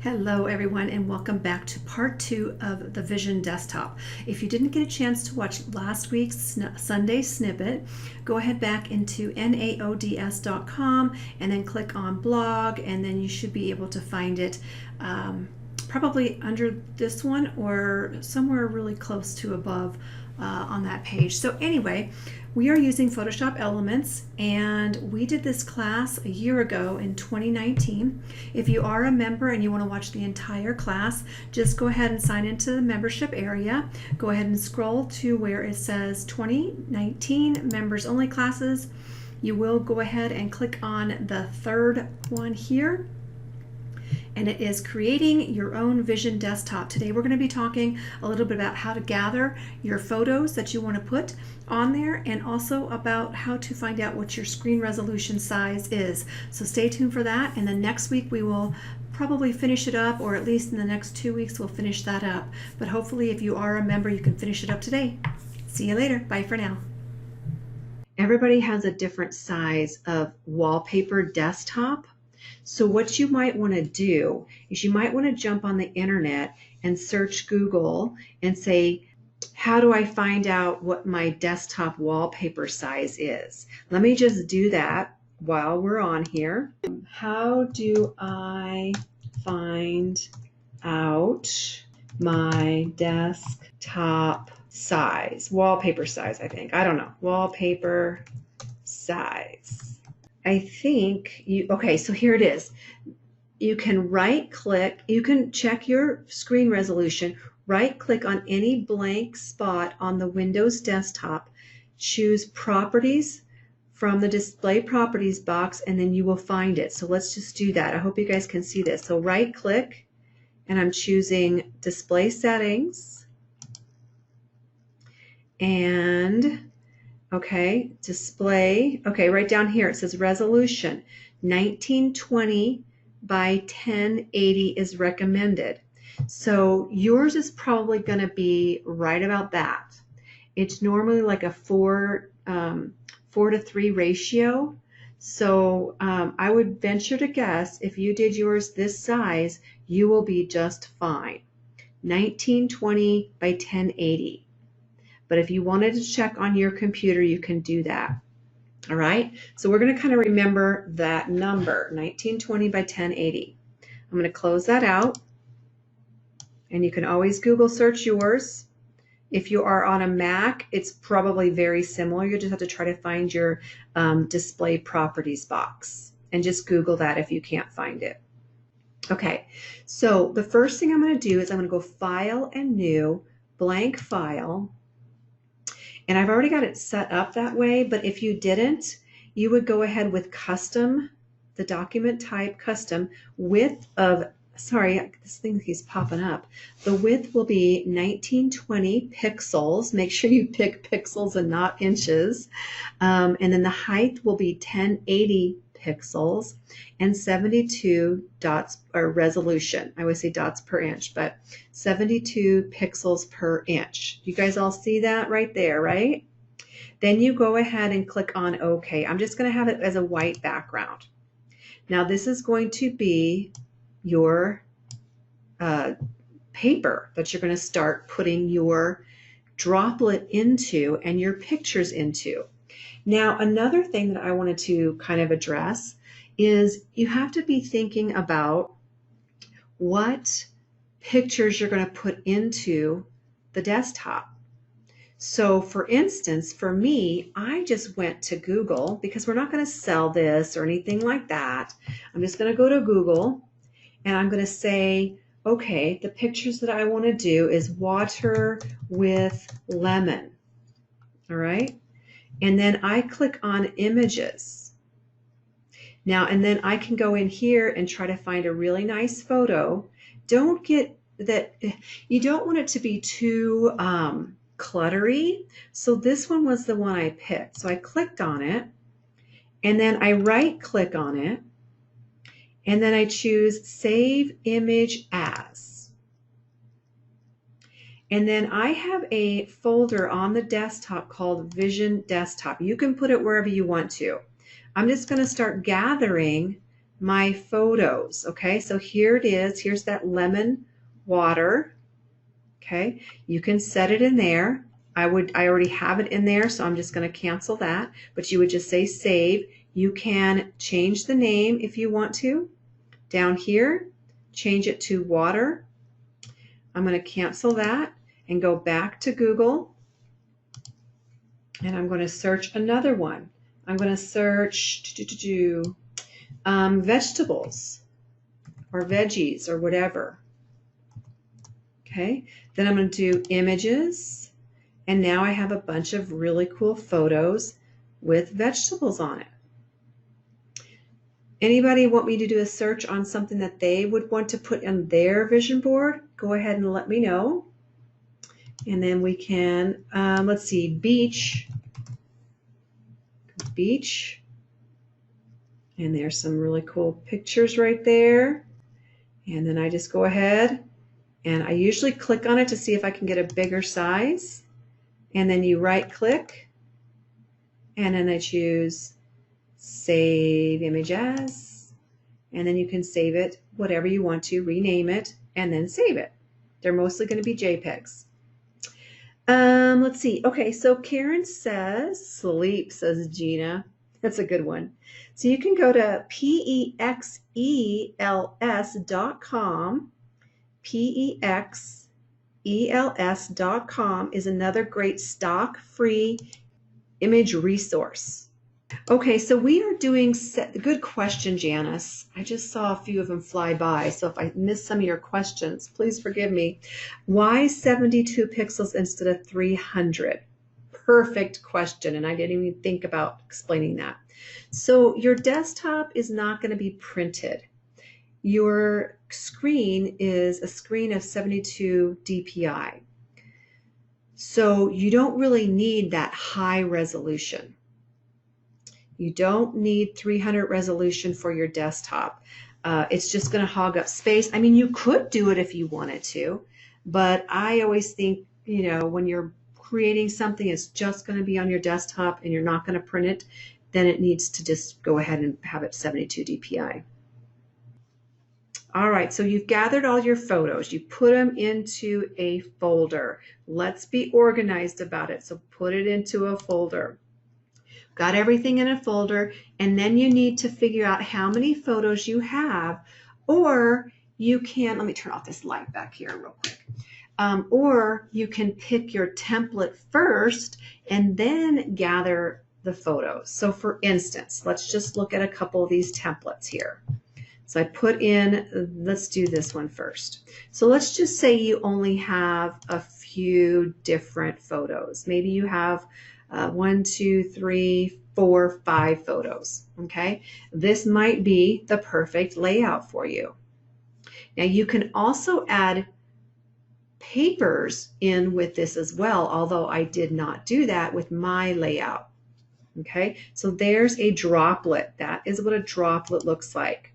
Hello everyone, and welcome back to part 2 of the Vision Desktop. If you didn't get a chance to watch last week's Sunday snippet, go ahead back into naods.com and then click on blog, and then you should be able to find it probably under this one or somewhere really close to above on that page. So anyway, we are using Photoshop Elements, and we did this class a year ago in 2019. If you are a member and you want to watch the entire class, just go ahead and sign into the membership area. Go ahead and scroll to where it says 2019 members only classes. You will go ahead and click on the third one here, and it is creating your own Vision Desktop. Today we're going to be talking a little bit about how to gather your photos that you want to put on there, and also about how to find out what your screen resolution size is. So stay tuned for that, and then next week we will probably finish it up, or at least in the next 2 weeks we'll finish that up. But hopefully if you are a member, you can finish it up today. See you later. Bye for now. Everybody has a different size of wallpaper desktop. So what you might want to do is you might want to jump on the internet and search Google and say, how do I find out what my desktop wallpaper size is? Let me just do that while we're on here. How do I find out my desktop size? Wallpaper size, I think. I don't know. Wallpaper size. I think okay, so here it is. You can right click, you can check your screen resolution, right click on any blank spot on the Windows desktop, choose properties from the display properties box, and then you will find it. So let's just do that. I hope you guys can see this. So right click, and I'm choosing display settings, and okay, display, okay, right down here it says resolution 1920 by 1080 is recommended. So yours is probably going to be right about that. It's normally like a 4 to 3 ratio. So I would venture to guess if you did yours this size, you will be just fine. 1920 by 1080. But if you wanted to check on your computer, you can do that. All right, so we're going to kind of remember that number, 1920 by 1080. I'm going to close that out, and you can always Google search yours. If you are on a Mac, it's probably very similar. You just have to try to find your display properties box, and just Google that if you can't find it. Okay, so the first thing I'm going to do is I'm going to go File and New, Blank File. And I've already got it set up that way, but if you didn't, you would go ahead with custom, the document type custom, width of, sorry, this thing keeps popping up. The width will be 1920 pixels. Make sure you pick pixels and not inches. And then the height will be 1080 pixels and 72 dots, or resolution. I always say dots per inch, but 72 pixels per inch. You guys all see that right there, right? Then you go ahead and click on OK. I'm just going to have it as a white background. Now this is going to be your paper that you're going to start putting your droplet into and your pictures into. Now, another thing that I wanted to kind of address is you have to be thinking about what pictures you're going to put into the desktop. So for instance, for me, I just went to Google, because we're not going to sell this or anything like that. I'm just going to go to Google, and I'm going to say, okay, the pictures that I want to do is water with lemon. All right. And then I click on images. Now, and then I can go in here and try to find a really nice photo. Don't get that, you don't want it to be too cluttery. So this one was the one I picked. So I clicked on it, and then I right click on it, and then I choose Save Image As. And then I have a folder on the desktop called Vision Desktop. You can put it wherever you want to. I'm just going to start gathering my photos. Okay, so here it is. Here's that lemon water. Okay, you can set it in there. I already have it in there, so I'm just going to cancel that. But you would just say save. You can change the name if you want to. Down here, change it to water. I'm going to cancel that and go back to Google. And I'm going to search another one. I'm going to search vegetables or veggies or whatever. Okay, then I'm going to do images. And now I have a bunch of really cool photos with vegetables on it. Anybody want me to do a search on something that they would want to put on their vision board? Go ahead and let me know. And then we can, let's see, beach. And there's some really cool pictures right there. And then I just go ahead and I usually click on it to see if I can get a bigger size. And then you right click and then I choose save image as, and then you can save it whatever you want to, rename it, and then save it. They're mostly going to be JPEGs. Let's see. Okay, so Karen says, sleep, says Gina. That's a good one. So you can go to pexels.com. pexels.com is another great stock-free image resource. Okay, so we are doing, good question, Janice. I just saw a few of them fly by, so if I missed some of your questions, please forgive me. Why 72 pixels instead of 300? Perfect question, and I didn't even think about explaining that. So your desktop is not going to be printed. Your screen is a screen of 72 dpi. So you don't really need that high resolution. You don't need 300 resolution for your desktop. It's just going to hog up space. I mean, you could do it if you wanted to, but I always think, you know, when you're creating something it's just going to be on your desktop and you're not going to print it, then it needs to just go ahead and have it 72 dpi. All right, so you've gathered all your photos. You put them into a folder. Let's be organized about it. So put it into a folder. Got everything in a folder, and then you need to figure out how many photos you have, or you can, let me turn off this light back here real quick, or you can pick your template first and then gather the photos. So for instance, let's just look at a couple of these templates here. So I put in, let's do this one first. So let's just say you only have a few different photos. Maybe you have 1, 2, 3, 4, 5 photos. Okay, this might be the perfect layout for you. Now you can also add papers in with this as well, although I did not do that with my layout. Okay, so there's a droplet. That is what a droplet looks like.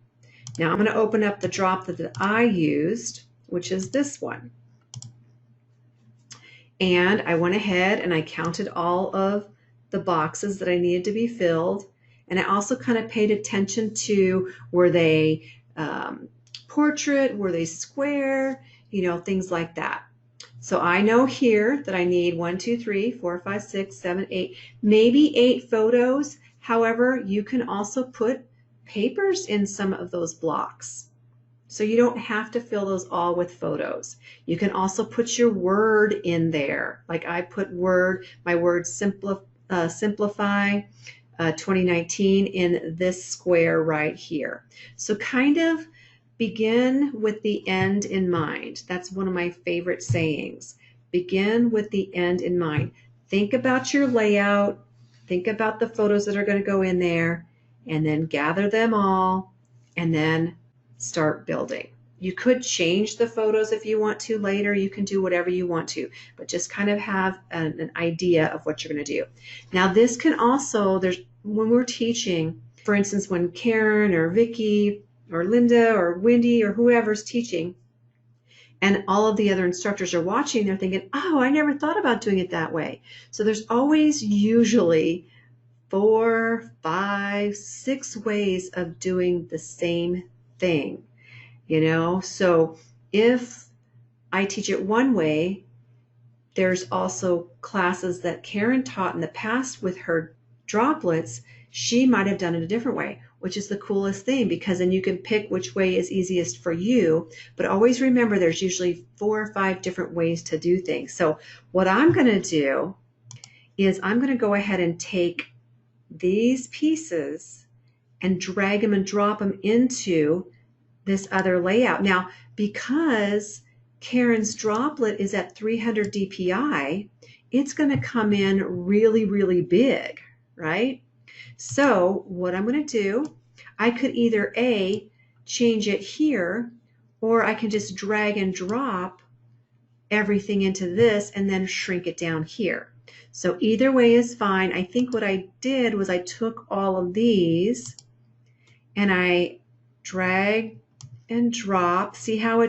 Now I'm going to open up the droplet that I used, which is this one. And I went ahead and I counted all of the boxes that I needed to be filled. And I also kind of paid attention to, were they portrait, were they square, you know, things like that. So I know here that I need 1, 2, 3, 4, 5, 6, 7, 8, maybe 8 photos. However, you can also put papers in some of those blocks. So you don't have to fill those all with photos. You can also put your word in there. Like I put word, my word Simplify 2019 in this square right here. So kind of begin with the end in mind. That's one of my favorite sayings. Begin with the end in mind. Think about your layout. Think about the photos that are going to go in there, and then gather them all and then start building. You could change the photos if you want to later. You can do whatever you want to, but just kind of have an idea of what you're going to do. Now this can also, when we're teaching, for instance, when Karen or Vicky or Linda or Wendy or whoever's teaching, And all of the other instructors are watching, they're thinking, oh, I never thought about doing it that way. So there's always usually 4, 5, 6 ways of doing the same thing, you know? So if I teach it one way, there's also classes that Karen taught in the past with her droplets. She might have done it a different way, which is the coolest thing, because then you can pick which way is easiest for you. But always remember, there's usually 4 or 5 different ways to do things. So what I'm going to do is I'm going to go ahead and take these pieces and drag them and drop them into this other layout. Now, because Karen's droplet is at 300 DPI, it's going to come in really, really big, right? So what I'm going to do, I could either A, change it here, or I can just drag and drop everything into this and then shrink it down here. So either way is fine. I think what I did was I took all of these and I drag and drop. See how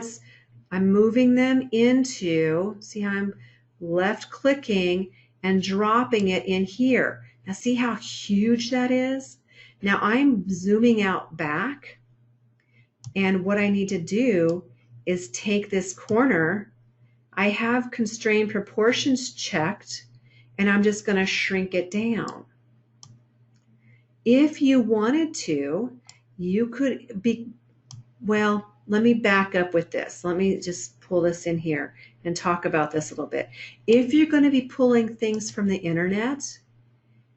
I'm moving them into, see how I'm left clicking and dropping it in here. Now see how huge that is? Now I'm zooming out back, and what I need to do is take this corner. I have constrained proportions checked, and I'm just going to shrink it down. If you wanted to, you could be, well, let me back up with this. Let me just pull this in here and talk about this a little bit. If you're going to be pulling things from the internet,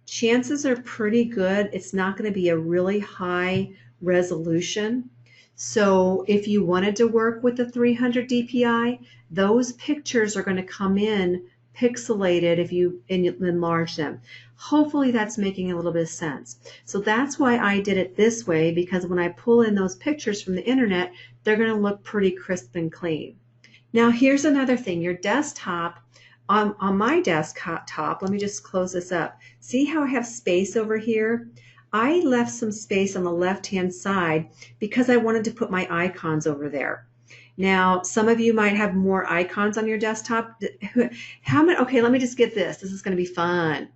chances are pretty good it's not going to be a really high resolution. So if you wanted to work with the 300 DPI, those pictures are going to come in pixelated if you enlarge them. Hopefully that's making a little bit of sense. So that's why I did it this way, because when I pull in those pictures from the internet, they're going to look pretty crisp and clean. Now here's another thing. Your desktop, on my desktop, let me just close this up. See how I have space over here? I left some space on the left-hand side because I wanted to put my icons over there. Now, some of you might have more icons on your desktop. How many? Okay, let me just get this. This is going to be fun.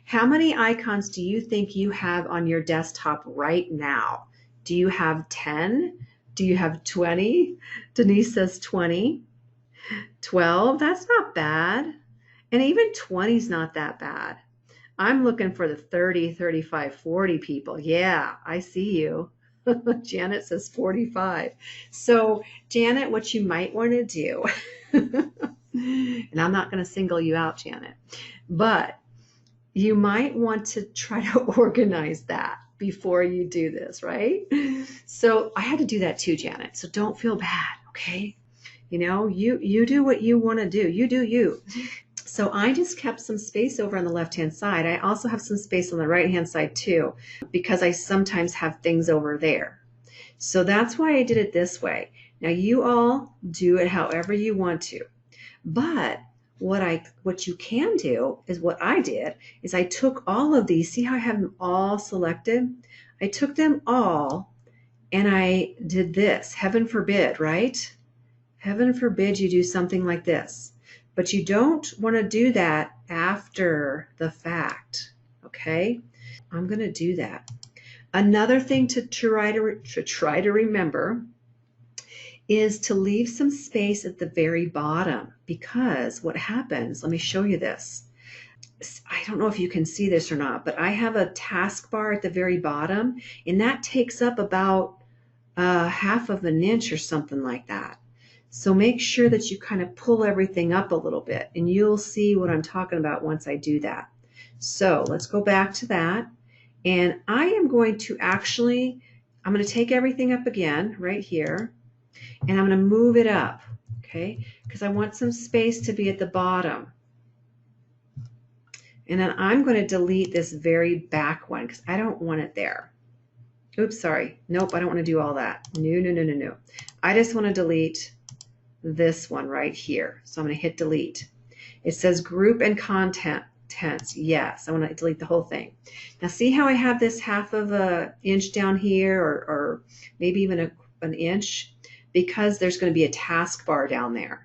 How many icons do you think you have on your desktop right now? Do you have 10? Do you have 20? Denise says 20. 12? That's not bad. And even 20 is not that bad. I'm looking for the 30, 35, 40 people. Yeah, I see you. Janet says 45. So Janet, what you might want to do, and I'm not going to single you out, Janet, but you might want to try to organize that before you do this, right? So I had to do that too, Janet. So don't feel bad, okay? You know, you do what you want to do. You do you. So I just kept some space over on the left-hand side. I also have some space on the right-hand side too, because I sometimes have things over there. So that's why I did it this way. Now you all do it however you want to. But what you can do is what I did is I took all of these. See how I have them all selected? I took them all and I did this. Heaven forbid, right? Heaven forbid you do something like this. But you don't want to do that after the fact, okay? I'm going to do that. Another thing to try to remember is to leave some space at the very bottom, because what happens, let me show you this. I don't know if you can see this or not, but I have a taskbar at the very bottom, and that takes up about 1/2 of an inch or something like that. So make sure that you kind of pull everything up a little bit, and you'll see what I'm talking about once I do that. So let's go back to that. And I am going to I'm going to take everything up again right here, and I'm going to move it up, okay? Because I want some space to be at the bottom. And then I'm going to delete this very back one because I don't want it there. Oops, sorry. Nope, I don't want to do all that. No. I just want to delete this one right here. So I'm going to hit delete. It says group and contents. Yes, I want to delete the whole thing. Now see how I have this 1/2 of an inch down here, or maybe even an inch? because there's going to be a taskbar down there.